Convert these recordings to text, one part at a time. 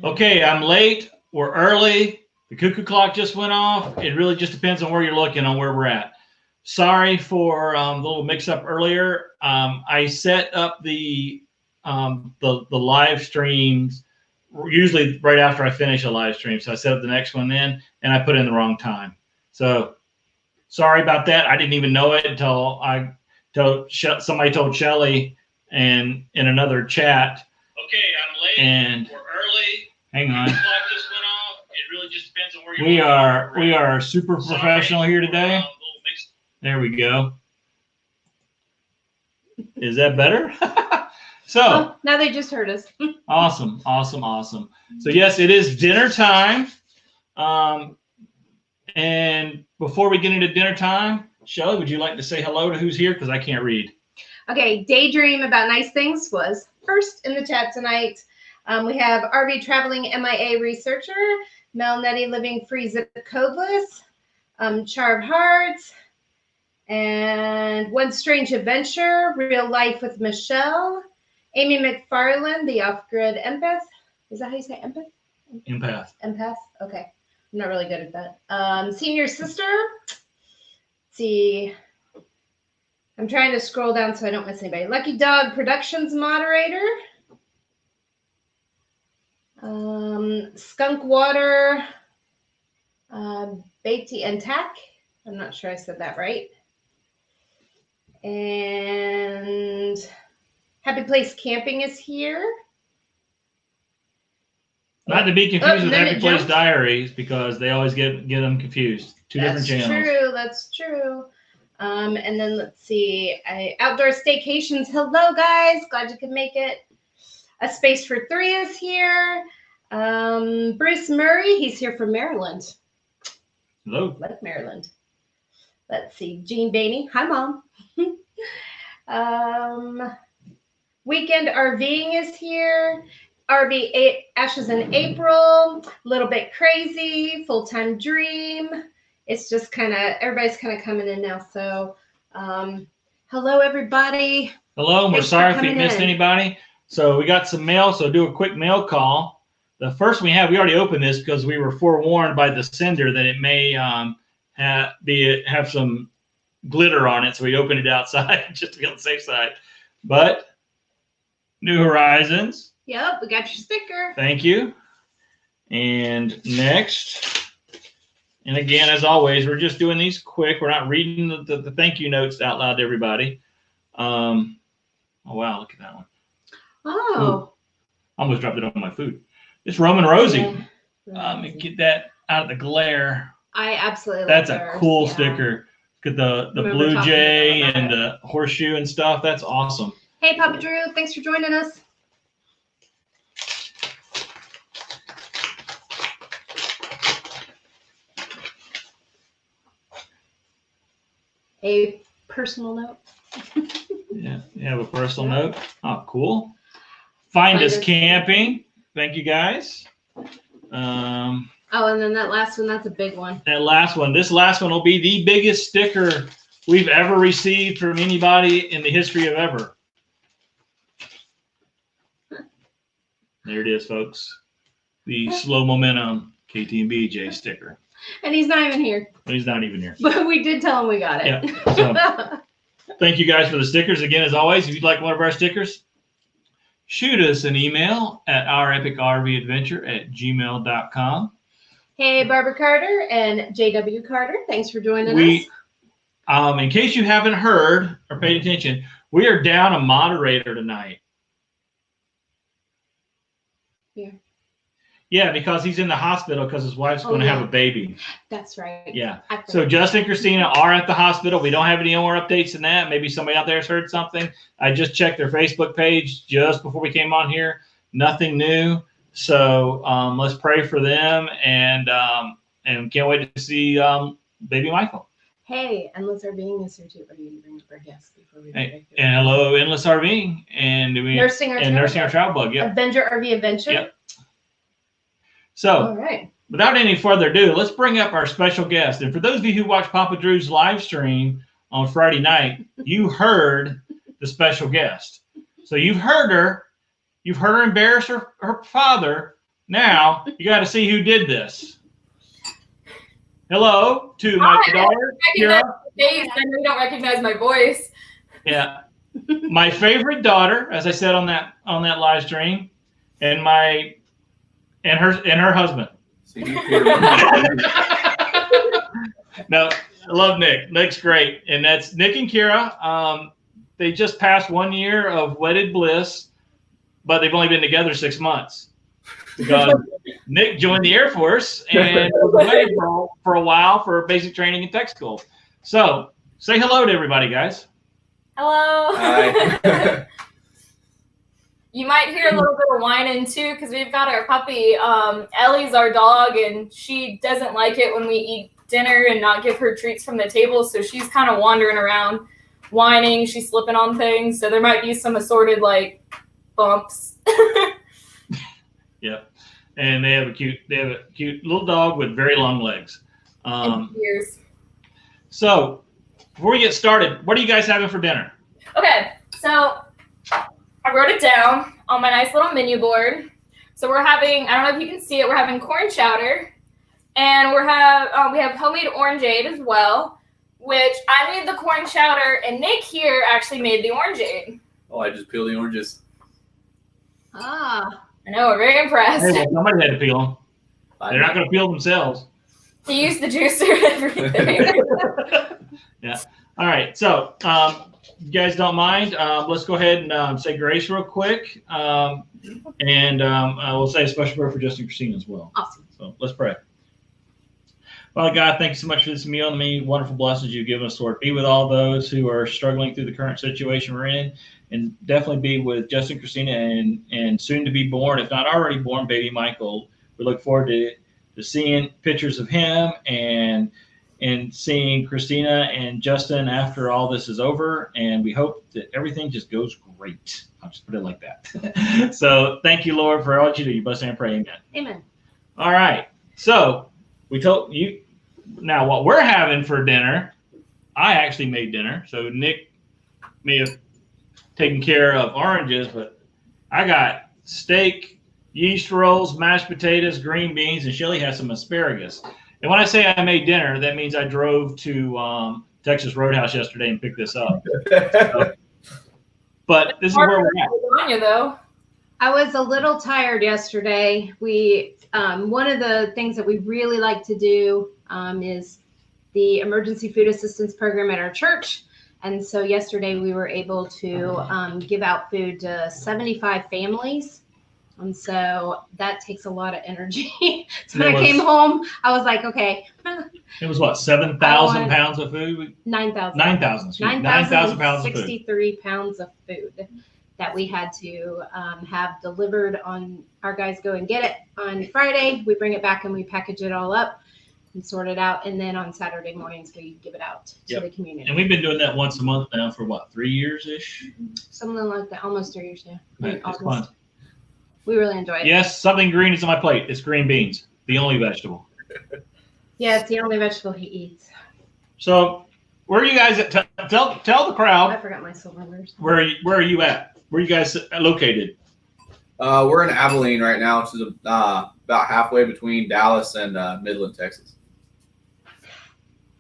Okay, I'm late. We're early. The cuckoo clock just went off. It really just depends on where you're looking on where we're at. Sorry for the little mix-up earlier. I set up the live streams usually right after I finish a live stream. So I set up the next one then, and I put in the wrong time. So sorry about that. I didn't even know it until somebody told Shelly and in another chat. Okay, I'm late. And we're early. Hang on. The clock just went off. It really just depends on where you're we are super professional here today. There we go. Is that better? So now they just heard us. Awesome. So yes, it is dinner time. And before we get into dinner time, Shelly, would you like to say hello to who's here? Because I can't read. Okay, Daydream About Nice Things was first in the chat tonight. We have RV Traveling MIA Researcher, Mel Nettie Living Free Zip Codeless, Char of Hearts, and One Strange Adventure, Real Life with Michelle, Amy McFarland, the Off-Grid Empath. Is that how you say empath? Empath. Okay. I'm not really good at that. Senior Sister. Let's see. I'm trying to scroll down so I don't miss anybody. Lucky Dog Productions Moderator. Skunk Water. Beatty and Tack. I'm not sure I said that right. And Happy Place Camping is here. Not to be confused with Happy Place Diaries, because they always get them confused. Two different channels. That's true. And then let's see. Outdoor Staycations. Hello, guys. Glad you could make it. A Space for Three is here. Bruce Murray. He's here from Maryland. Hello. Like Maryland. Let's see. Jean Bainey. Hi, Mom. Weekend RVing is here. RV Ashes in April. Little Bit Crazy. Full-Time Dream. It's just everybody's kind of coming in now. So, hello, everybody. Hello, and we're sorry if we missed anybody. So we got some mail, so do a quick mail call. The first we already opened this because we were forewarned by the sender that it may have some glitter on it, so we opened it outside just to be on the safe side. But New Horizons. Yep, we got your sticker. Thank you. And next, and again, as always, we're just doing these quick. We're not reading the thank you notes out loud to everybody. Oh, wow, look at that one. Oh. I almost dropped it on my food. It's Roman Rosie. Let me get that out of the glare. I absolutely love That's a cool sticker. Look at the Blue Jay and the horseshoe and stuff. That's awesome. Hey, Papa Drew. Thanks for joining us. A personal note. Yeah, you have a personal note. Oh, cool. Find us camping. Thank you, guys. Oh, and then that last one, that's a big one. This last one will be the biggest sticker we've ever received from anybody in the history of ever. There it is, folks. The Slow Momentum KT and BJ sticker. And he's not even here. He's not even here. But we did tell him we got it. Yeah. So, thank you guys for the stickers. Again, as always, if you'd like one of our stickers, shoot us an email at ourepicrvadventure@gmail.com. Hey, Barbara Carter and JW Carter. Thanks for joining us. In case you haven't heard or paid attention, we are down a moderator tonight. Yeah. Yeah, because he's in the hospital because his wife's going to have a baby. That's right. Yeah. So Justin and Christina are at the hospital. We don't have any more updates than that. Maybe somebody out there has heard something. I just checked their Facebook page just before we came on here. Nothing new. So let's pray for them, and can't wait to see baby Michael. Hey, Endless RVing is here too. Are you going to bring up our guests before we and hello, Endless RVing, and Nursing Our Travel Bug. Yep. Avenger RV Adventure. Yep. So, all right. Without any further ado, let's bring up our special guest. And for those of you who watched Papa Drew's live stream on Friday night, you heard the special guest. So you've heard her embarrass her father Now you got to see who did this. Hello to my daughter, Kira. I know you don't recognize my voice. Yeah, my favorite daughter, as I said on that live stream, and her husband. No, I love Nick. Nick's great, and that's Nick and Kira. They just passed 1 year of wedded bliss, but they've only been together 6 months because Nick joined the Air Force and was away for a while for basic training and tech school. So say hello to everybody, guys. Hello. Hi. You might hear a little bit of whining too because we've got our puppy. Ellie's our dog, and she doesn't like it when we eat dinner and not give her treats from the table. So she's kind of wandering around, whining. She's slipping on things. So there might be some assorted like bumps. Yep. And they have a cute little dog with very long legs. Ears. So before we get started, what are you guys having for dinner? Okay, so I wrote it down on my nice little menu board. So we're having, I don't know if you can see it, we're having corn chowder, and we have homemade orangeade as well, which I made the corn chowder, and Nick here actually made the orangeade. Oh, I just peeled the oranges. Ah. I know, we're very impressed. Hey, well, somebody had to peel them. They're not going to peel themselves. He used the juicer and everything. Yeah. All right. So, you guys don't mind, let's go ahead and say grace real quick. And we'll say a special prayer for Justin and Christina as well. Awesome. So let's pray. Father God, thank you so much for this meal and the many wonderful blessings you've given us, Lord. Be with all those who are struggling through the current situation we're in, and definitely be with Justin, Christina, and soon to be born, if not already born, baby Michael. We look forward to seeing pictures of him and seeing Christina and Justin after all this is over. And we hope that everything just goes great. I'll just put it like that. So thank you, Lord, for all that you do. You bless and pray. Amen. Amen. All right. So we told you now what we're having for dinner. I actually made dinner. So Nick may have taken care of oranges, but I got steak, yeast rolls, mashed potatoes, green beans, and Shelly has some asparagus. And when I say I made dinner, that means I drove to Texas Roadhouse yesterday and picked this up. But this is where we're at. Though. I was a little tired yesterday. We one of the things that we really like to do is the emergency food assistance program at our church. And so yesterday we were able to give out food to 75 families. And so that takes a lot of energy. So when I came home, I was like, okay. It was what, 7,000 pounds of food? 9,000. 9,000 pounds of food. 63 pounds of food that we had to have delivered on. Our guys go and get it on Friday. We bring it back and we package it all up and sort it out. And then on Saturday mornings, we give it out to the community. And we've been doing that once a month now for what, 3 years-ish? Something like that. Almost 3 years, yeah. Right, it's fun. We really enjoy it. Yes, something green is on my plate. It's green beans, the only vegetable. Yeah, it's the only vegetable he eats. So, where are you guys at? Tell the crowd. I forgot my silverwares. Where are you at? Where are you guys located? We're in Abilene right now, which is about halfway between Dallas and Midland, Texas.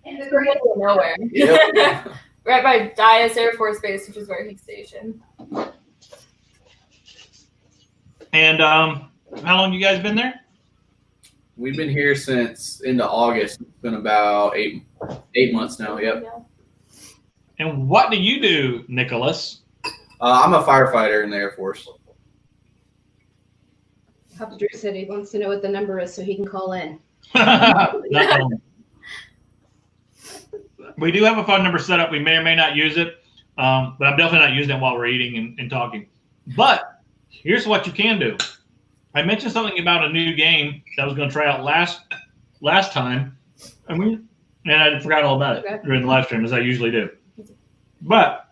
In the middle of nowhere. Yep. Right by Dyess Air Force Base, which is where he's stationed. And how long you guys been there? We've been here since into August. It's been about eight months now. Yep. Yeah. And what do you do, Nicholas? I'm a firefighter in the Air Force. Papa Drew said he wants to know what the number is so he can call in. We do have a phone number set up. We may or may not use it, but I'm definitely not using it while we're eating and talking. But here's what you can do. I mentioned something about a new game that I was going to try out last time, and I forgot all about it during the live stream, as I usually do. But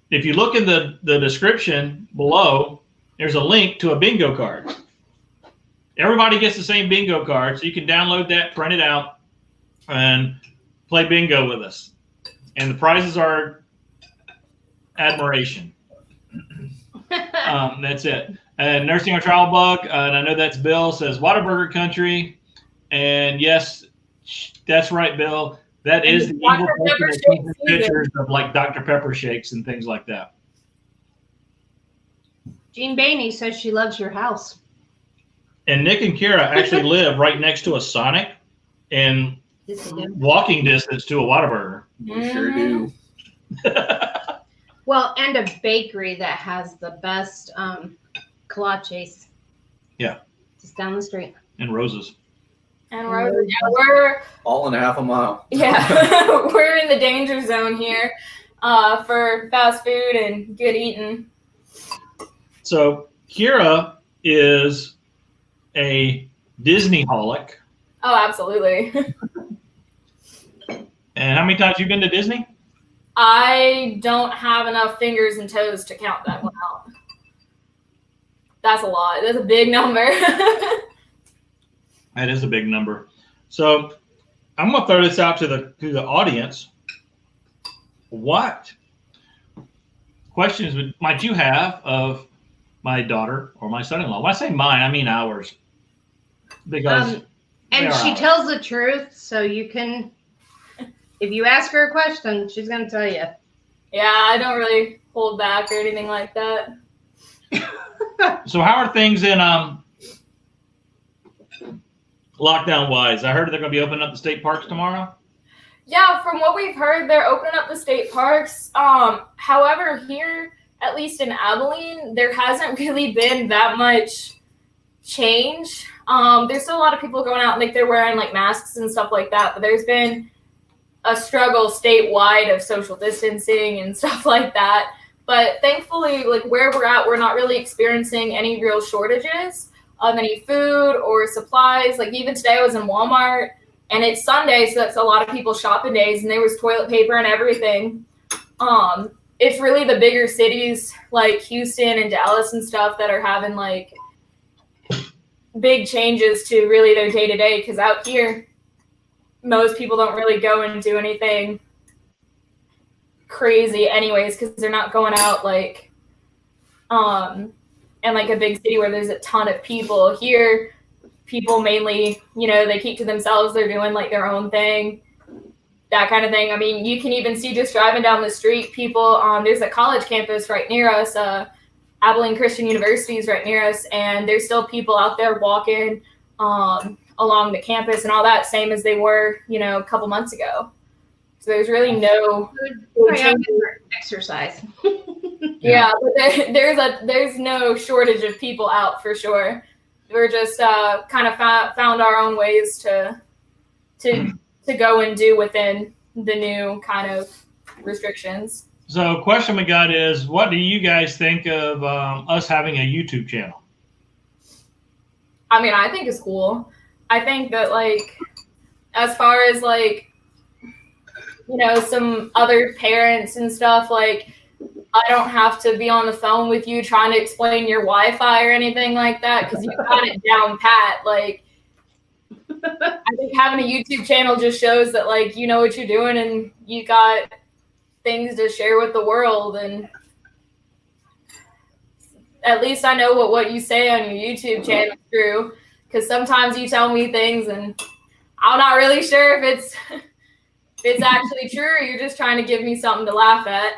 if you look in the description below, there's a link to a bingo card. Everybody gets the same bingo card, so you can download that, print it out, and play bingo with us. And the prizes are admiration. That's it. And Nursing a Travel Bug, and I know that's Bill, says Whataburger Country. And yes, that's right, Bill. That is the evil Dr. person Pepper that shakes takes season. pictures of like Dr. Pepper shakes and things like that. Jean Bainey says she loves your house. And Nick and Kira actually live right next to a Sonic and walking distance to a Whataburger. We sure do. Well, and a bakery that has the best kolaches. Yeah. Just down the street. And roses. And we're All in half a mile. we're in the danger zone here for fast food and good eating. So Kira is a Disney-holic. Oh, absolutely. And how many times have you been to Disney? I don't have enough fingers and toes to count that one out. That's a lot. That's a big number. That is a big number. So I'm going to throw this out to the audience. What questions might you have of my daughter or my son-in-law? When I say mine, I mean ours. Because and she tells the truth, so you can, if you ask her a question, she's going to tell you. Yeah, I don't really hold back or anything like that. So how are things in lockdown wise? I heard they're going to be opening up the state parks tomorrow. Yeah, from what we've heard, they're opening up the state parks. However, here, at least in Abilene, there hasn't really been that much change. There's still a lot of people going out, like they're wearing like masks and stuff like that, but there's been a struggle statewide of social distancing and stuff like that. But thankfully, like where we're at, we're not really experiencing any real shortages of any food or supplies. Like even today I was in Walmart and it's Sunday, so that's a lot of people's shopping days, and there was toilet paper and everything. It's really the bigger cities like Houston and Dallas and stuff that are having like big changes to really their day-to-day, because out here, most people don't really go and do anything crazy anyways, because they're not going out like in like a big city where there's a ton of people. Here, people mainly, they keep to themselves. They're doing like their own thing, that kind of thing. I mean, you can even see just driving down the street, people, there's a college campus right near us, Abilene Christian University is right near us, and there's still people out there walking along the campus and all that, same as they were, a couple months ago. So there's really no exercise. Yeah, but there's no shortage of people out for sure. We're just kind of found our own ways to go and do within the new kind of restrictions. So question we got is, what do you guys think of us having a YouTube channel? I mean, I think it's cool. I think that like, as far as like, some other parents and stuff, like I don't have to be on the phone with you trying to explain your Wi-Fi or anything like that, because you got it down pat. Like, I think having a YouTube channel just shows that like you know what you're doing and you got things to share with the world, and at least I know what you say on your YouTube channel is true, because sometimes you tell me things and I'm not really sure if it's actually true or you're just trying to give me something to laugh at.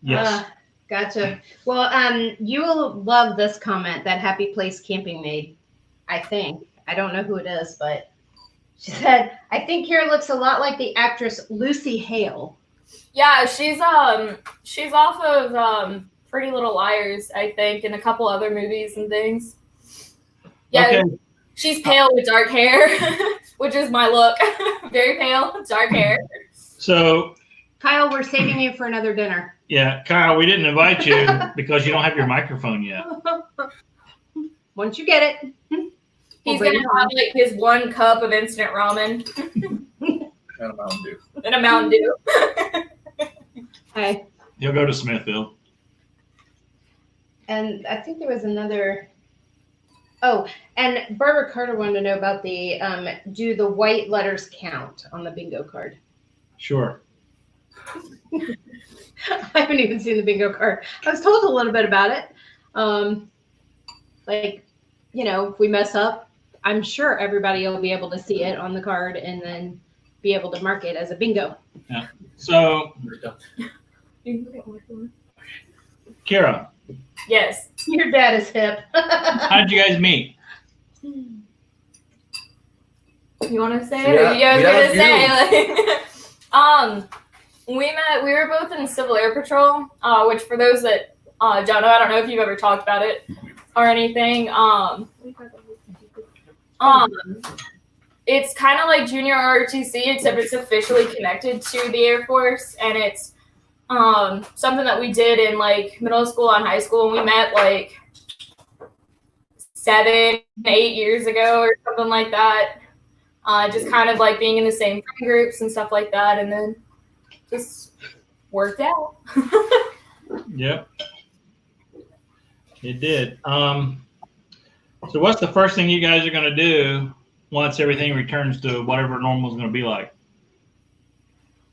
Yes. Gotcha. Well, you will love this comment that Happy Place Camping made, I think. I don't know who it is, but she said, I think Kira looks a lot like the actress Lucy Hale. Yeah, she's off of Pretty Little Liars, I think, and a couple other movies and things. Yeah, okay. She's pale with dark hair, which is my look. Very pale, dark hair. So, Kyle, we're saving you for another dinner. Yeah, Kyle, we didn't invite you because you don't have your microphone yet. Once you get it. He's going to have like his 1 cup of instant ramen. And a Mountain Dew. And a Mountain Dew. Hey. He'll go to Smithville. And I think there was another. Oh, and Barbara Carter wanted to know about the do the white letters count on the bingo card? Sure. I haven't even seen the bingo card. I was told a little bit about it. like, if we mess up, I'm sure everybody will be able to see it on the card and then be able to mark it as a bingo. Yeah. So, Kira, Yes. Your dad is hip. how did you guys meet? You want to say it? Or you guys gonna say? We were both in Civil Air Patrol, which for those that don't know, I don't know if you've ever talked about it or anything. It's kind of like junior ROTC, except it's officially connected to the Air Force, and it's something that we did in like middle school and high school, and we met like 7-8 years ago or something like that. Just kind of like being in the same friend groups and stuff like that, and then just worked out. Yep, it did. So what's the first thing you guys are going to do once everything returns to whatever normal is going to be like?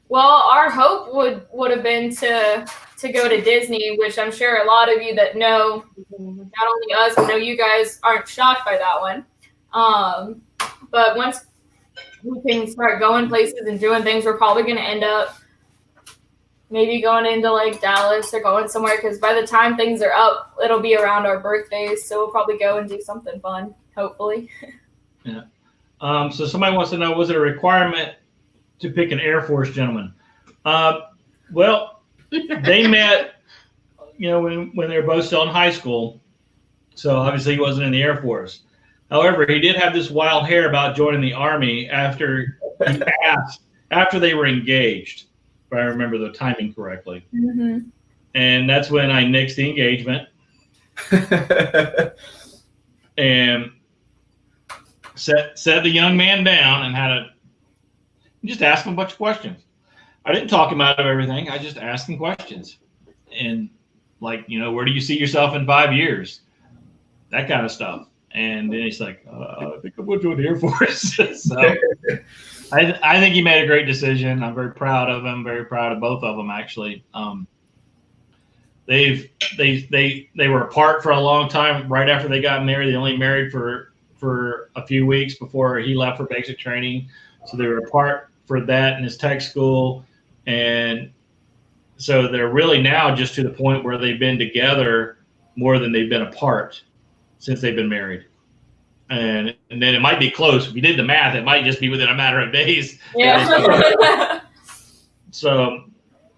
Well, our hope would have been to go to Disney, which I'm sure a lot of you that know, not only us, but know you guys aren't shocked by that one. But once we can start going places and doing things, we're probably going to end up maybe going into like Dallas or going somewhere, because by the time things are up, it'll be around our birthdays. So we'll probably go and do something fun, hopefully. Yeah. So somebody wants to know, was it a requirement to pick an Air Force gentleman? Well, they met, when they were both still in high school. So obviously he wasn't in the Air Force. However, he did have this wild hair about joining the Army after he asked, after they were engaged, if I remember the timing correctly. Mm-hmm. And that's when I nixed the engagement and set the young man down and had to just ask him a bunch of questions. I didn't talk him out of everything. I just asked him questions. And like, where do you see yourself in 5 years? That kind of stuff. And then he's like, I think I'm going to join the Air Force. So I think he made a great decision. I'm very proud of him. Very proud of both of them, actually. They were apart for a long time. Right after they got married, they only married for a few weeks before he left for basic training. So they were apart for that in his tech school. And so they're really now just to the point where they've been together more than they've been apart since they've been married. And then it might be close. If you did the math, it might just be within a matter of days. Yeah. So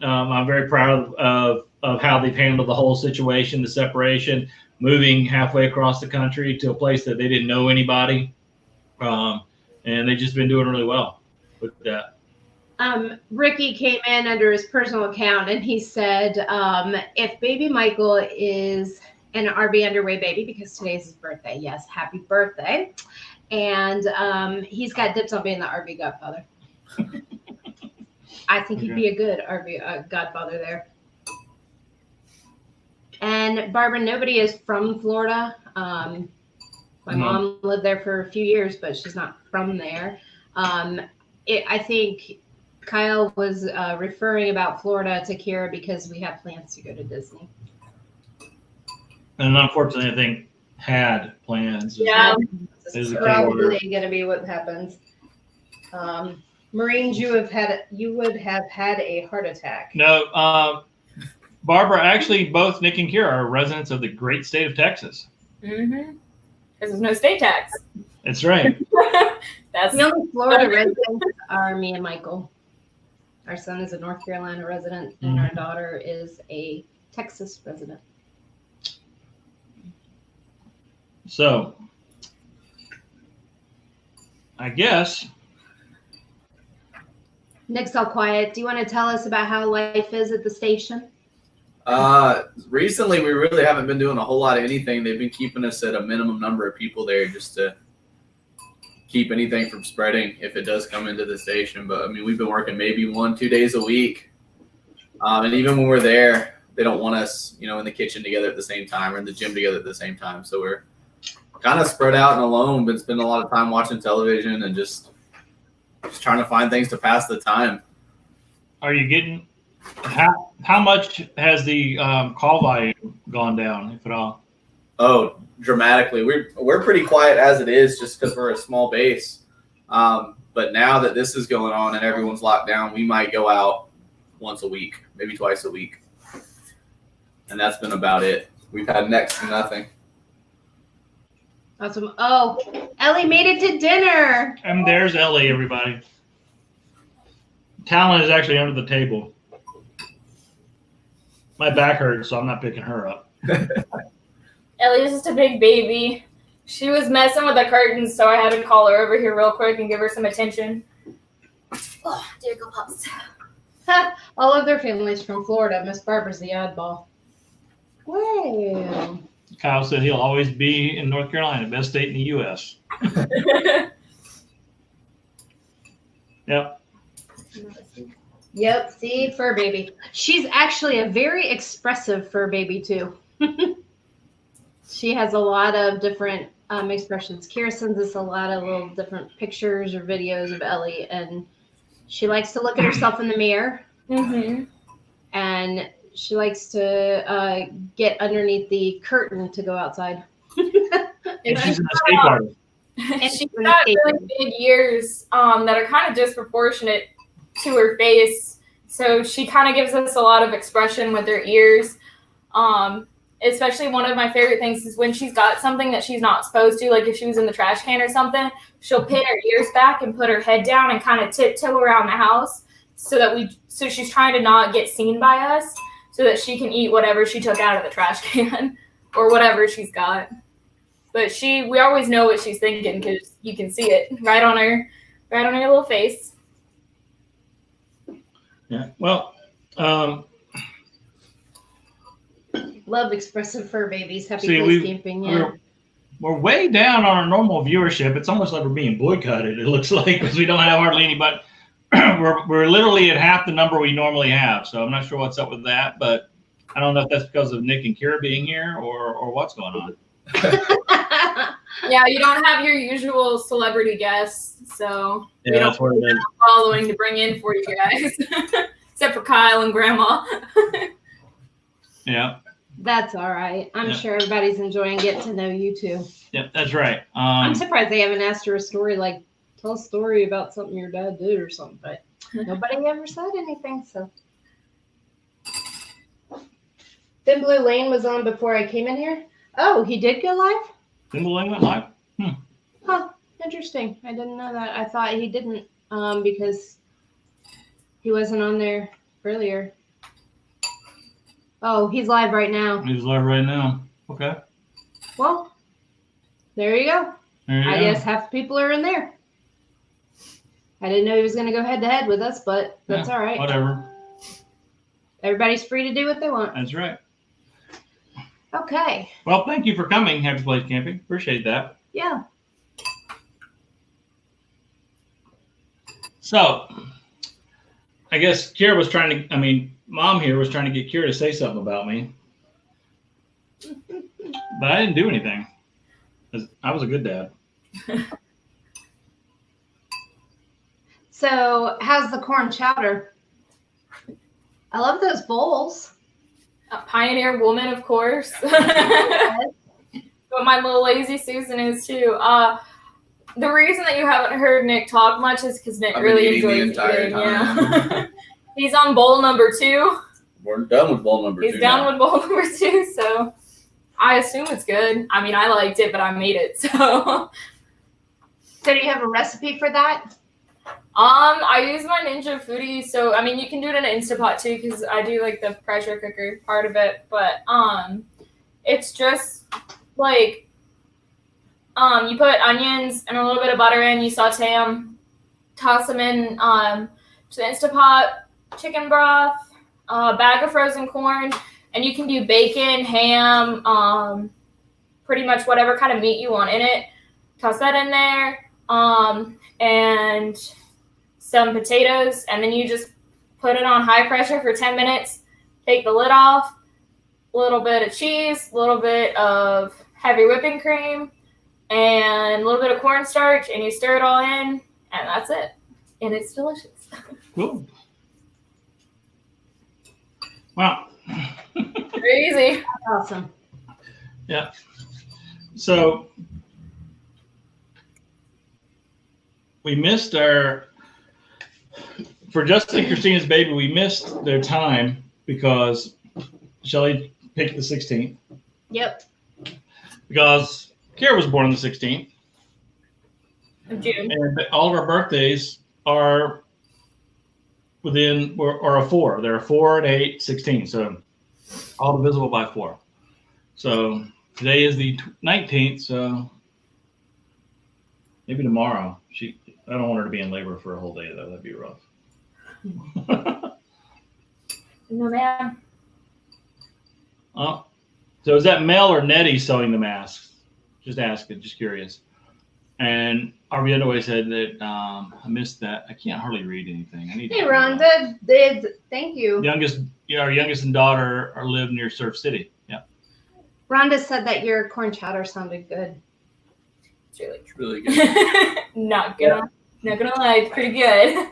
I'm very proud of how they've handled the whole situation, the separation, moving halfway across the country to a place that they didn't know anybody. And they've just been doing really well with that. Ricky came in under his personal account and he said, if baby Michael is an RV Underway baby, because today's his birthday. Yes, happy birthday. And he's got dips on being the RV godfather. I think he'd be a good RV godfather there. And Barbara, nobody is from Florida. My mom lived there for a few years, but she's not from there. I think Kyle was referring about Florida to Kira because we have plans to go to Disney. And unfortunately, I think had plans. Yeah. This is probably going to be what happens. Marines, you would have had a heart attack. No, Barbara, actually, both Nick and Kira are residents of the great state of Texas. Mm-hmm. Because there's no state tax. That's right. That's the only Florida residents are me and Michael. Our son is a North Carolina resident, and our daughter is a Texas resident. So, I guess. Nick's all quiet. Do you want to tell us about how life is at the station? Recently, we really haven't been doing a whole lot of anything. They've been keeping us at a minimum number of people there just to keep anything from spreading if it does come into the station. But, I mean, we've been working maybe 1-2 days a week. And even when we're there, they don't want us, in the kitchen together at the same time or in the gym together at the same time. So we're kind of spread out and alone, but spend a lot of time watching television and just trying to find things to pass the time. Are you getting how much has the call volume gone down, if at all? Oh, dramatically. We're pretty quiet as it is, just because we're a small base. But now that this is going on and everyone's locked down, we might go out once a week, maybe twice a week, and that's been about it. We've had next to nothing. Awesome. Oh, Ellie made it to dinner. And there's Ellie, everybody. Talon is actually under the table. My back hurts, so I'm not picking her up. Ellie's just a big baby. She was messing with the curtains, so I had to call her over here real quick and give her some attention. Oh, dear go pups. All of their families from Florida. Miss Barbara's the oddball. Wow. Kyle said he'll always be in North Carolina, best state in the U.S. Yep. Yep, see, fur baby. She's actually a very expressive fur baby, too. She has a lot of different expressions. Kira sends us a lot of little different pictures or videos of Ellie, and she likes to look at herself in the mirror. Mm-hmm. And she likes to get underneath the curtain to go outside. And she's an escape artist. And She's got really big ears that are kind of disproportionate to her face. So she kind of gives us a lot of expression with her ears. Especially one of my favorite things is when she's got something that she's not supposed to, like if she was in the trash can or something, she'll pin her ears back and put her head down and kind of tiptoe around the house so she's trying to not get seen by us so that she can eat whatever she took out of the trash can or whatever she's got. But we always know what she's thinking because you can see it right on her little face. Yeah. Well, love expressive fur babies. Happy See, place camping. Yeah. we're way down on our normal viewership. It's almost like we're being boycotted, it looks like, because we don't have hardly anybody. We're literally at half the number we normally have. So I'm not sure what's up with that, but I don't know if that's because of Nick and Kira being here or what's going on. Yeah, you don't have your usual celebrity guests, so Yeah, we that's don't what it is. have following to bring in for you guys, except for Kyle and Grandma. Yeah. That's all right. I'm Yeah. sure everybody's enjoying getting to know you too. Yep, that's right. I'm surprised they haven't asked her a story like, tell a story about something your dad did or something, but nobody ever said anything. So, Thin Blue Lane was on before I came in here. Oh, he did go live? Thin Blue Lane went live. Huh. Interesting. I didn't know that. I thought he didn't because he wasn't on there earlier. Oh, he's live right now. He's live right now. Okay. Well, there you go. There you I go. guess half the people are in there. I didn't know he was going to go head to head with us, but that's all right. Whatever. Everybody's free to do what they want. That's right. Okay. Well, thank you for coming, Happy Place Camping. Appreciate that. Yeah. So, I guess Kira was trying to, Mom here was trying to get Kira to say something about me. But I didn't do anything. 'Cause I was a good dad. So, how's the corn chowder? I love those bowls. A pioneer woman, of course. But my little lazy Susan is too. The reason that you haven't heard Nick talk much is because Nick I've been really eating the enjoys entire eating. time. Yeah. He's on bowl number 2. We're done with bowl number 2. He's done with bowl number 2, so I assume it's good. I mean, I liked it, but I made it, so. So, do you have a recipe for that? I use my Ninja Foodie, so I mean you can do it in an Instapot too, because I do like the pressure cooker part of it. But it's just like you put onions and a little bit of butter in, you saute them, toss them in to the Instapot, chicken broth, a bag of frozen corn, and you can do bacon, ham, pretty much whatever kind of meat you want in it. Toss that in there, and some potatoes, and then you just put it on high pressure for 10 minutes, take the lid off, a little bit of cheese, a little bit of heavy whipping cream, and a little bit of cornstarch, and you stir it all in, and that's it. And it's delicious. Cool. Wow. Very easy. Awesome. Yeah. So we missed for Justin and Christina's baby, we missed their time because Shelly picked the 16th. Yep. Because Kara was born on the 16th. Of June. And all of our birthdays are or a 4. They're a 4, an 8, 16. So all divisible by 4. So today is the 19th. So maybe tomorrow. I don't want her to be in labor for a whole day though. That'd be rough. No, ma'am. Oh, so is that Mel or Nettie sewing the masks? Just asking, just curious. And RV Underway said that I missed that. I can't hardly read anything. Hey, Rhonda, thank you. Our youngest and daughter live near Surf City. Yeah. Rhonda said that your corn chowder sounded good. It's Really good. Not gonna lie, it's pretty good.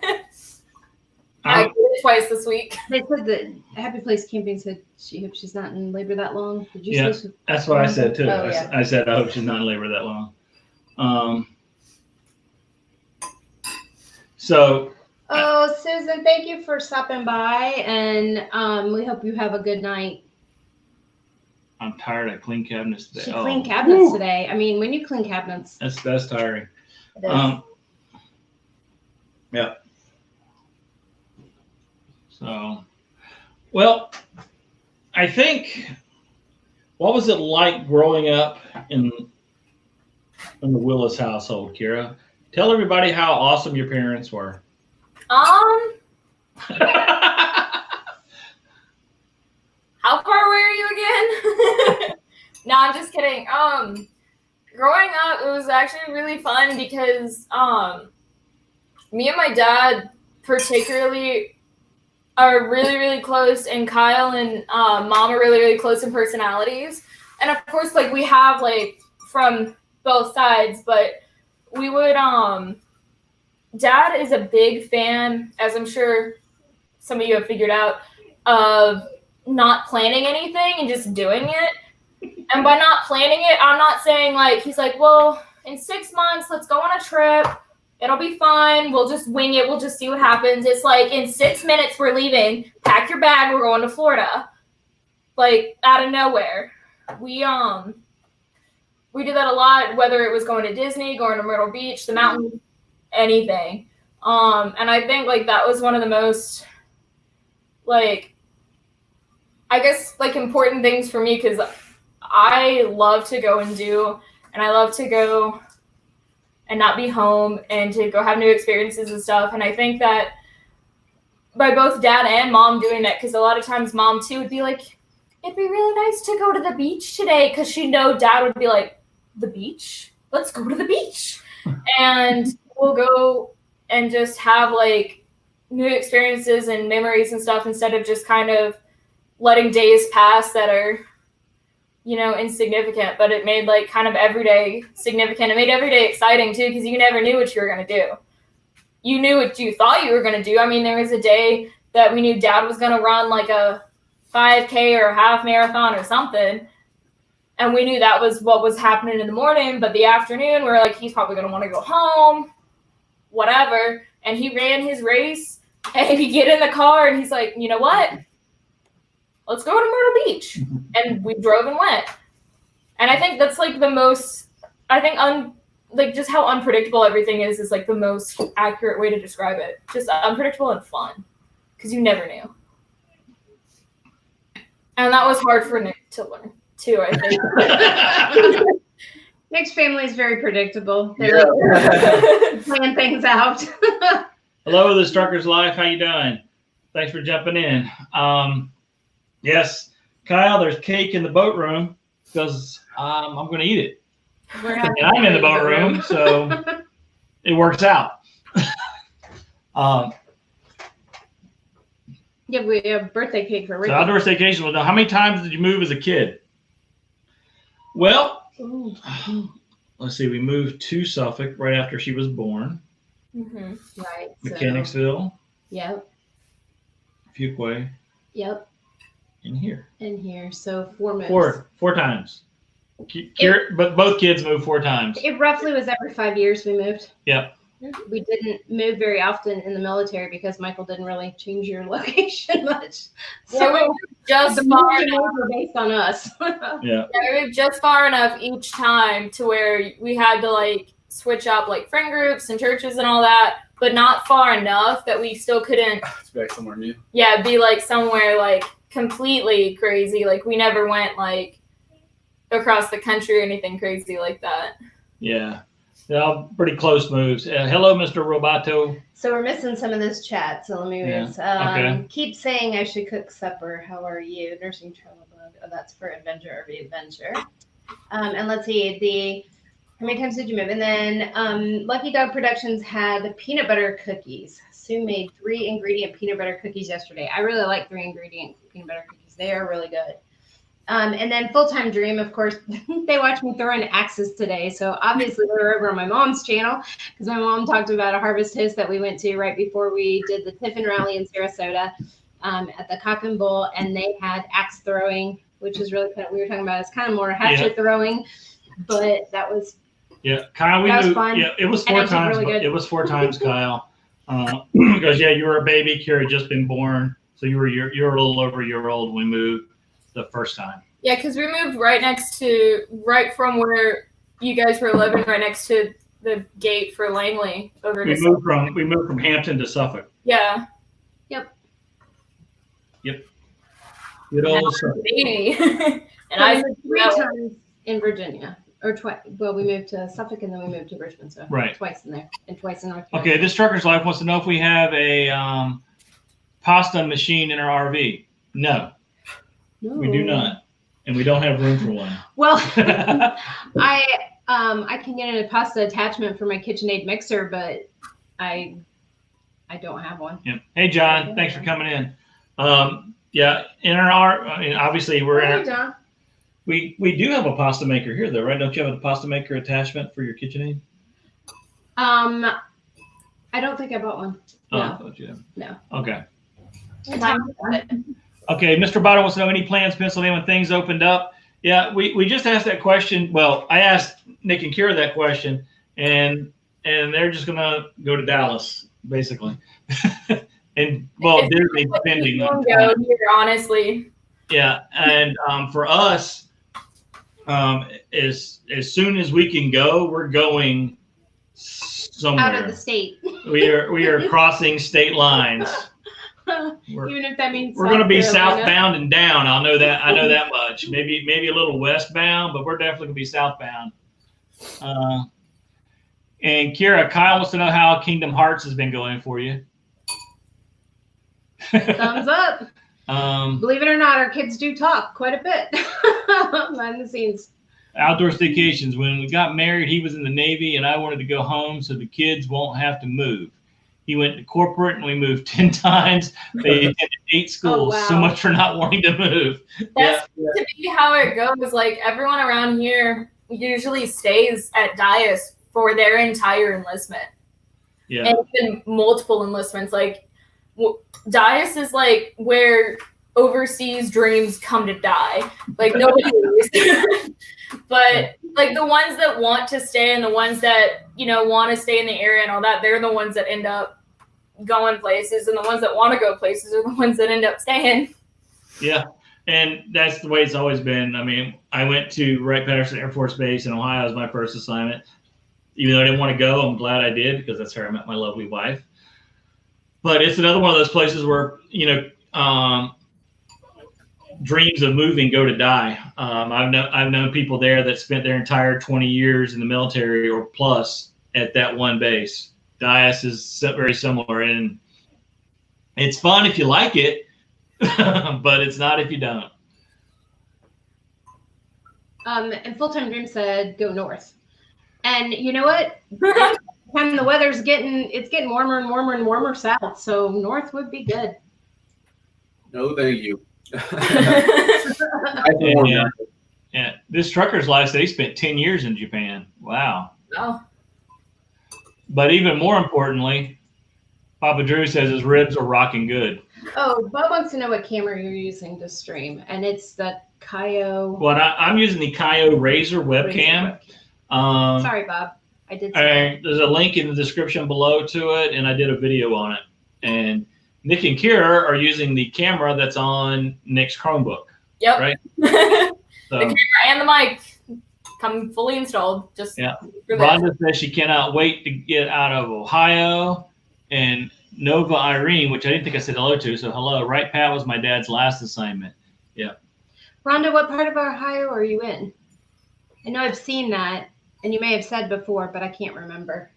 I did it twice this week. They said that Happy Place Camping said she hopes she's not in labor that long. Did you say? That's what I said too. Oh, yeah. I said I hope she's not in labor that long. So. Oh, Susan, thank you for stopping by, and we hope you have a good night. I'm tired. I clean cabinets today. She cleaned cabinets today. I mean, when you clean cabinets, That's tiring. it is. Yeah. So, well, I think, what was it like growing up in the Willis household, Kira? Tell everybody how awesome your parents were. How far away are you again? No, I'm just kidding. Growing up, it was actually really fun because me and my dad particularly are really, really close, and Kyle and Mom are really, really close in personalities. And of course, like, we have, like, from both sides, but we would, Dad is a big fan, as I'm sure some of you have figured out, of not planning anything and just doing it. And by not planning it, I'm not saying, like, he's like, well, in 6 months, let's go on a trip. It'll be fun. We'll just wing it. We'll just see what happens. It's like, in 6 minutes, we're leaving. Pack your bag. We're going to Florida. Like, out of nowhere. We did that a lot, whether it was going to Disney, going to Myrtle Beach, the mountains, anything. And I think, like, that was one of the most, like, I guess, like, important things for me, because I love to go and do, and I love to go and not be home and to go have new experiences and stuff. And I think that by both Dad and Mom doing that, because a lot of times Mom too would be like, it'd be really nice to go to the beach today, because she know Dad would be like, the beach? Let's go to the beach. And we'll go and just have, like, new experiences and memories and stuff, instead of just kind of letting days pass that are, you know, insignificant. But it made, like, kind of every day significant. It made every day exciting too, because you never knew what you were going to do. You knew what you thought you were going to do. I mean, there was a day that we knew Dad was going to run, like, a 5K or a half marathon or something. And we knew that was what was happening in the morning, but the afternoon, we were like, he's probably going to want to go home, whatever. And he ran his race, and he get in the car, and he's like, you know what? Let's go to Myrtle Beach. And we drove and went. And I think that's, like, the most, I think, like, just how unpredictable everything is like the most accurate way to describe it. Just unpredictable and fun, because you never knew. And that was hard for Nick to learn too, I think. Nick's family is very predictable. They Yeah. plan things out. Hello, the Strucker's Life. How you doing? Thanks for jumping in. Yes, Kyle, there's cake in the boat room because I'm going to eat it. And I'm in the boat room, so it works out. Yeah, we have birthday cake for Ricky. So outdoor staycation. Well, now, how many times did you move as a kid? Well, let's see. We moved to Suffolk right after she was born. Mm-hmm. Right. Mechanicsville. Yep. Fuquay. Yep. In here. In here. So 4 moves. Four times. But both kids moved 4 times. It roughly was every 5 years we moved. Yep. We didn't move very often in the military because Michael didn't really change your location much. So we just the far moves enough. were based on us. Yeah. We moved just far enough each time to where we had to like switch up like friend groups and churches and all that, but not far enough that we still couldn't. It's back somewhere new. Yeah, be like somewhere like completely crazy. Like we never went like across the country or anything crazy like that. Yeah. Yeah, pretty close moves. Hello, Mr. Roboto. So we're missing some of this chat. So let me read. Okay. Keep saying I should cook supper. How are you? Nursing travel bug. Oh, that's for Adventure RV Adventure. And let's see. How many times did you move? And then Lucky Dog Productions had peanut butter cookies. Sue made 3 ingredient peanut butter cookies yesterday. I really like 3 ingredient peanut butter cookies. They are really good. And then Full Time Dream, of course, they watched me throwing axes today. So obviously they were over on my mom's channel because my mom talked about a harvest host that we went to right before we did the Tiffin Rally in Sarasota at the Cock and Bull. And they had axe throwing, which is really kind of, we were talking about, it's kind of more hatchet throwing, but that was. Yeah, Kyle, we moved. Fun. Yeah, it was 4 times. Really it was 4 times, Kyle. Because you were a baby, Kira had just been born. So you were a little over a year old when we moved the first time. Yeah, because we moved right from where you guys were living, right next to the gate for Langley over to Suffolk. We moved from Hampton to Suffolk. Yeah. Yep. Good old Suffolk. And I moved 3 times in Virginia. Or twice. Well, we moved to Suffolk and then we moved to Richmond. So twice in there and twice in North Carolina. Okay, this Trucker's Life wants to know if we have a pasta machine in our RV. No. We do not, and we don't have room for one. Well, I can get a pasta attachment for my KitchenAid mixer, but I don't have one. Yeah. Hey, John, thanks for coming in. Yeah, in our obviously we're in. John. We do have a pasta maker here, though, right? Don't you have a pasta maker attachment for your KitchenAid? I don't think I bought one. Oh, no. I thought you had. No. Okay. It. Okay, Mr. Bottom wants to know any plans Pennsylvania when things opened up. Yeah, we just asked that question. Well, I asked Nick and Kira that question, and they're just gonna go to Dallas, basically. And well, Disney depending on go here, honestly. Yeah, and for us, as soon as we can go, we're going somewhere out of the state. We are crossing state lines. Even if that means we're going to be southbound and down. I know that much. Maybe a little westbound, but we're definitely going to be southbound. And Kira, Kyle wants to know how Kingdom Hearts has been going for you. Thumbs up. Believe it or not, our kids do talk quite a bit behind the scenes. Outdoor staycations. When we got married, he was in the Navy, and I wanted to go home so the kids won't have to move. He went to corporate, and we moved 10 times. They attended 8 schools. Oh, wow. So much for not wanting to move. That's to me how it goes. Like everyone around here usually stays at Dias for their entire enlistment. Yeah. And even multiple enlistments. Like Dias is like where overseas dreams come to die. Like nobody leaves. But like the ones that want to stay and the ones that, want to stay in the area and all that, they're the ones that end up going places, and the ones that want to go places are the ones that end up staying. Yeah. And that's the way it's always been. I mean, I went to Wright-Patterson Air Force Base in Ohio as my first assignment. Even though I didn't want to go, I'm glad I did because that's where I met my lovely wife. But it's another one of those places where, dreams of moving go to die. I've known people there that spent their entire 20 years in the military or plus at that one base. Dias is very similar, and it's fun if you like it, but it's not if you don't. And Full Time Dream said go north, and you know what? And the weather's getting warmer and warmer and warmer south, so north would be good. No, thank you. Yeah, this Trucker's Life, they spent 10 years in Japan. Wow. Oh. But even more importantly, Papa Drew says his ribs are rocking good. Oh, Bob wants to know what camera you're using to stream, and it's the Kaio. Well, I'm using the Kaio Razor webcam. Sorry, Bob. I did say There's a link in the description below to it, and I did a video on it. And Nick and Kira are using the camera that's on Nick's Chromebook. Yep. Right? The camera and the mic come fully installed. Just Rhonda says she cannot wait to get out of Ohio. And Nova Irene, which I didn't think I said hello to, so hello. Right, Pat was my dad's last assignment. Yeah. Rhonda, what part of Ohio are you in? I know I've seen that, and you may have said before, but I can't remember.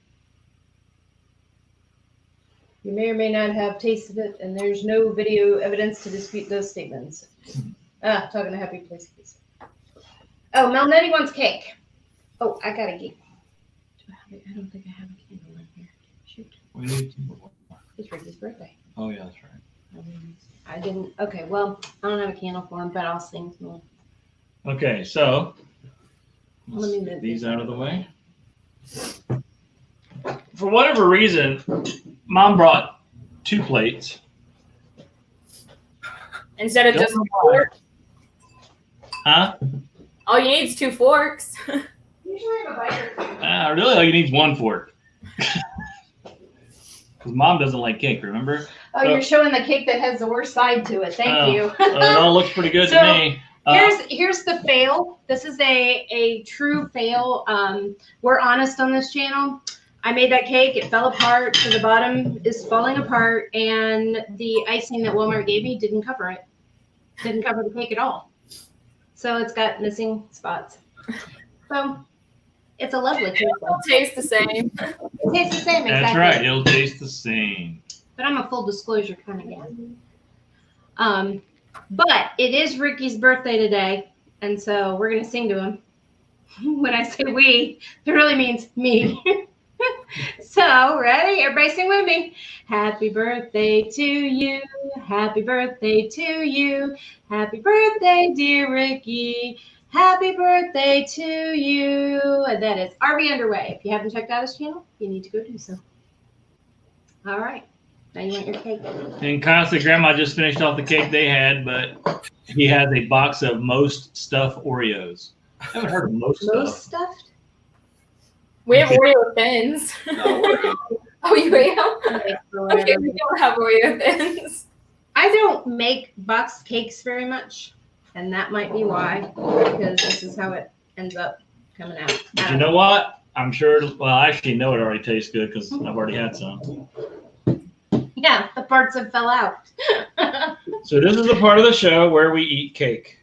You may or may not have tasted it, and there's no video evidence to dispute those statements. Talking to Happy Place. Oh, Melnetti wants cake. Oh, I got a cake. I don't think I have a candle in here. Shoot. We need to. It's Ricky's birthday. Oh, yeah, that's right. I didn't. Okay, well, I don't have a candle for him, but I'll sing to him. Okay, so Let me let's get move these this. out of the way. For whatever reason, Mom brought 2 plates. Instead of Don't just know a why. fork. Huh? All you need is 2 forks. Usually have a bite or two. Really, all you need is 1 fork. Because Mom doesn't like cake, remember? Oh, you're showing the cake that has the worst side to it. Thank you. It all looks pretty good So, to me. Here's the fail. This is a true fail. We're honest on this channel. I made that cake. It fell apart. So the bottom is falling apart. And the icing that Walmart gave me didn't cover it. Didn't cover the cake at all. So it's got missing spots. So it's a lovely cake. It'll taste the same. It tastes the same, exactly. That's right. It'll taste the same. But I'm a full disclosure kind of gal. But it is Ricky's birthday today, and so we're gonna sing to him. When I say we, it really means me. So, ready? Everybody sing with me. Happy birthday to you. Happy birthday to you. Happy birthday, dear Ricky. Happy birthday to you. And that is RV Underway. If you haven't checked out his channel, you need to go do so. All right. Now you want your cake. And Constantly, Grandma just finished off the cake they had, but he has a box of most stuffed Oreos. I haven't heard of most Most stuff. stuffed? We have Oreo thins. No, Oh, you do? Okay, Okay, we don't have Oreo thins. I don't make boxed cakes very much, and that might be why, because this is how it ends up coming out. But you know what? I'm sure, well, I actually know it already tastes good because I've already had some. Yeah, the parts that fell out. So this is the part of the show where we eat cake.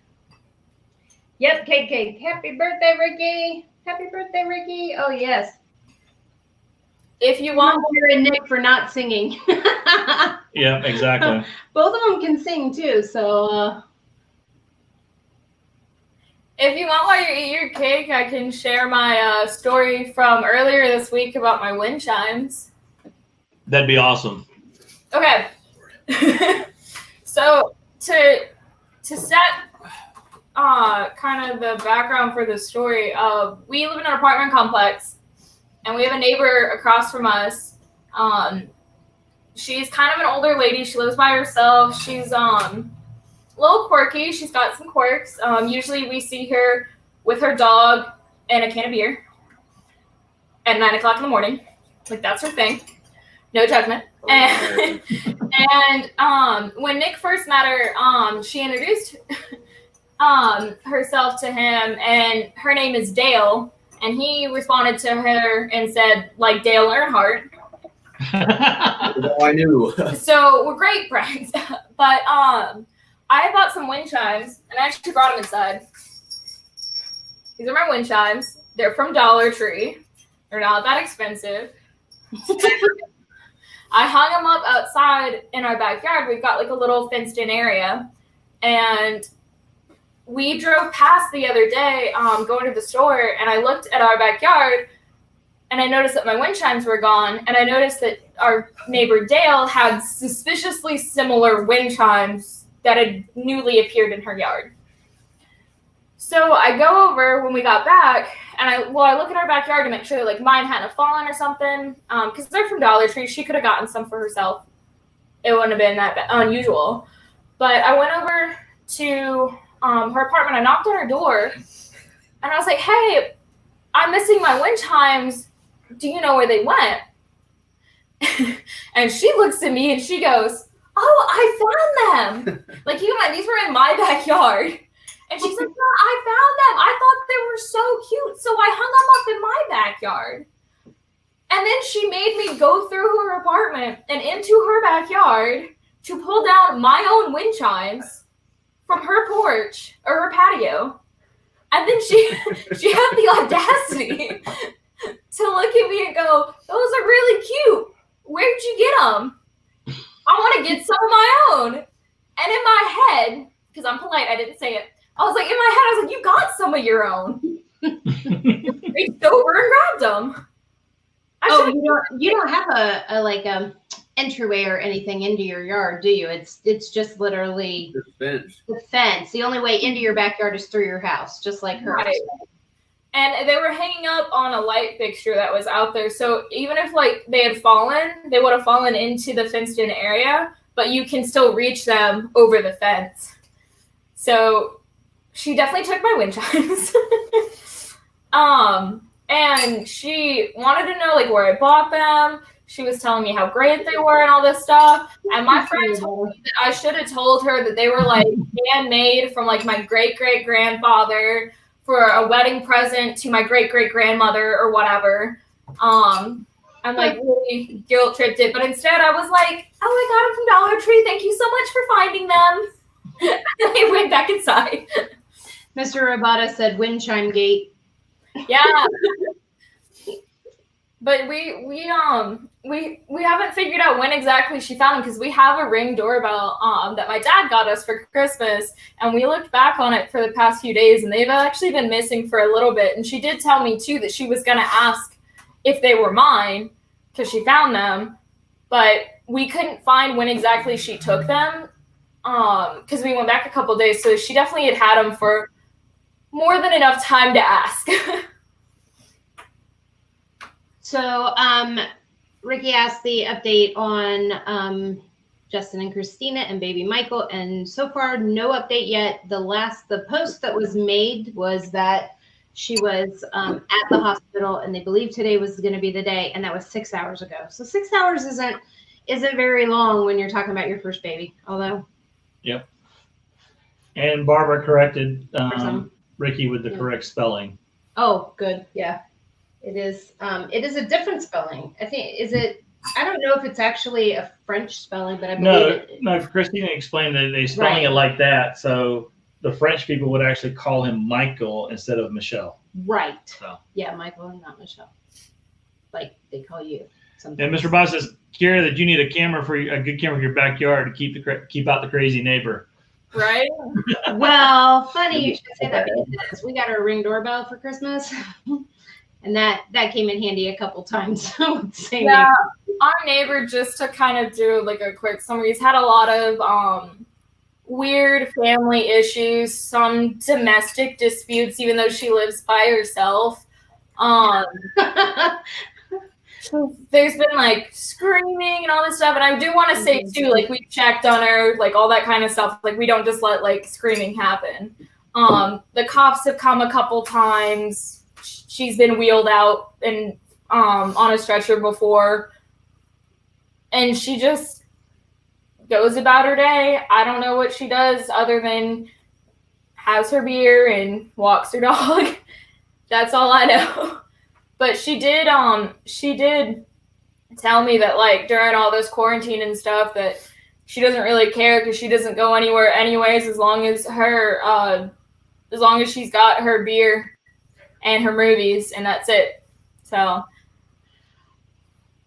Yep, cake. Happy birthday, Ricky. Happy birthday, Ricky. Oh, yes. If you want, You're and Nick for not singing. Yeah, exactly. Both of them can sing, too, so... if you want while you eat your cake, I can share my story from earlier this week about my wind chimes. That'd be awesome. Okay. So to set kind of the background for the story, we live in an apartment complex, and we have a neighbor across from us. She's kind of an older lady. She lives by herself. She's a little quirky. She's got some quirks. Usually we see her with her dog and a can of beer at 9 o'clock in the morning. Like, that's her thing. No judgment. And when Nick first met her, she introduced herself to him, and her name is Dale. And he responded to her and said, like Dale Earnhardt. all I knew. So we're great friends. But I bought some wind chimes, and I actually brought them inside. These are my wind chimes. They're from Dollar Tree. They're not that expensive. I hung them up outside in our backyard. We've got like a little fenced in area. And we drove past the other day going to the store, and I looked at our backyard, and I noticed that my wind chimes were gone. And I noticed that our neighbor Dale had suspiciously similar wind chimes that had newly appeared in her yard. So I go over when we got back, and I look at our backyard to make sure that like mine hadn't fallen or something, because they're from Dollar Tree. She could have gotten some for herself. It wouldn't have been that unusual. But I went over to her apartment. I knocked on her door, and I was like, "Hey, I'm missing my wind chimes. Do you know where they went?" And she looks at me and she goes, "Oh, I found them. Like, keep in mind, these were in my backyard." And she's like, "Yeah, I found them. I thought they were so cute, so I hung them up in my backyard." And then she made me go through her apartment and into her backyard to pull down my own wind chimes from her porch or her patio. And then she had the audacity to look at me and go, "Those are really cute. Where'd you get them? I want to get some of my own." And in my head, because I'm polite, I didn't say it. I was like, in my head, I was like, "You got some of your own." Reached over and grabbed them. You don't have a entryway or anything into your yard, do you? It's just literally the fence. The only way into your backyard is through your house, just like hers. Right. And they were hanging up on a light fixture that was out there. So even if like they had fallen, they would have fallen into the fenced-in area, but you can still reach them over the fence. So she definitely took my wind chimes. And she wanted to know like where I bought them. She was telling me how great they were and all this stuff. And my friend told me that I should have told her that they were like handmade from like my great-great-grandfather for a wedding present to my great-great-grandmother or whatever. I'm like really guilt tripped it. But instead I was like, "Oh, I got them from Dollar Tree. Thank you so much for finding them." And I went back inside. Mr. Rabata said wind chime gate. Yeah. But we haven't figured out when exactly she found them, because we have a Ring doorbell that my dad got us for Christmas, and we looked back on it for the past few days, and they've actually been missing for a little bit. And she did tell me too that she was gonna ask if they were mine because she found them, but we couldn't find when exactly she took them because we went back a couple days. So she definitely had them for more than enough time to ask. So, Ricky asked the update on Justin and Christina and baby Michael, and so far no update yet. The post that was made was that she was at the hospital, and they believe today was going to be the day, and that was 6 hours ago. So 6 hours isn't very long when you're talking about your first baby, although. Yep. And Barbara corrected Ricky with the correct spelling. Oh, good. Yeah. It is a different spelling. I think, I don't know if it's actually a French spelling, but I believe No, Christina explained that they're spelling it like that. So the French people would actually call him Michael instead of Michelle. Right. So. Yeah, Michael and not Michelle. Like they call you. Sometimes. And Mr. Boss says, Kira, that you need a good camera for your backyard to keep out the crazy neighbor. Right? Well, funny you should say that, because we got our Ring doorbell for Christmas. And that came in handy a couple times. Yeah, our neighbor, just to kind of do like a quick summary, he's had a lot of weird family issues, some domestic disputes, even though she lives by herself. There's been like screaming and all this stuff. And I do want to say too, like we checked on her, like all that kind of stuff. Like we don't just let like screaming happen. The cops have come a couple times. She's been wheeled out and on a stretcher before, and she just goes about her day. I don't know what she does other than has her beer and walks her dog. That's all I know. But she did tell me that like during all this quarantine and stuff that she doesn't really care because she doesn't go anywhere anyways, as long as she's got her beer and her movies, and that's it. So,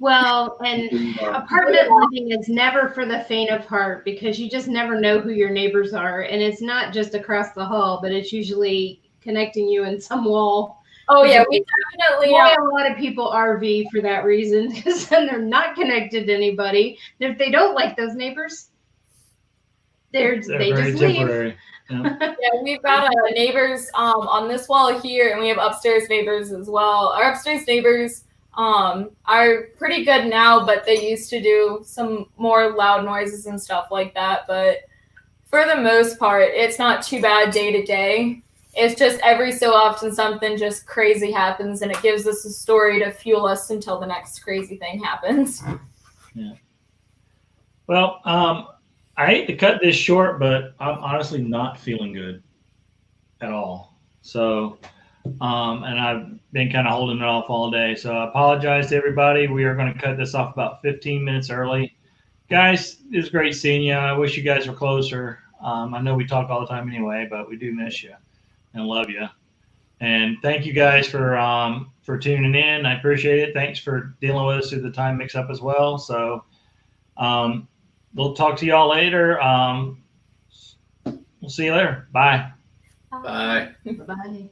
well, and apartment living is never for the faint of heart, because you just never know who your neighbors are, and it's not just across the hall, but it's usually connecting you in some wall. Oh yeah, we definitely. Why a lot of people RV for that reason, because then they're not connected to anybody. And if they don't like those neighbors, they just temporary. leave. Yeah, we've got neighbors on this wall here, and we have upstairs neighbors as well. Our upstairs neighbors are pretty good now, but they used to do some more loud noises and stuff like that. But for the most part, it's not too bad day to day. It's just every so often something just crazy happens, and it gives us a story to fuel us until the next crazy thing happens. Yeah. Well, I hate to cut this short, but I'm honestly not feeling good at all. So, and I've been kind of holding it off all day. So I apologize to everybody. We are going to cut this off about 15 minutes early. Guys, it was great seeing you. I wish you guys were closer. I know we talk all the time anyway, but we do miss you and love you. And thank you guys for tuning in. I appreciate it. Thanks for dealing with us through the time mix up as well. So we'll talk to y'all later. We'll see you later. Bye. Bye. Bye.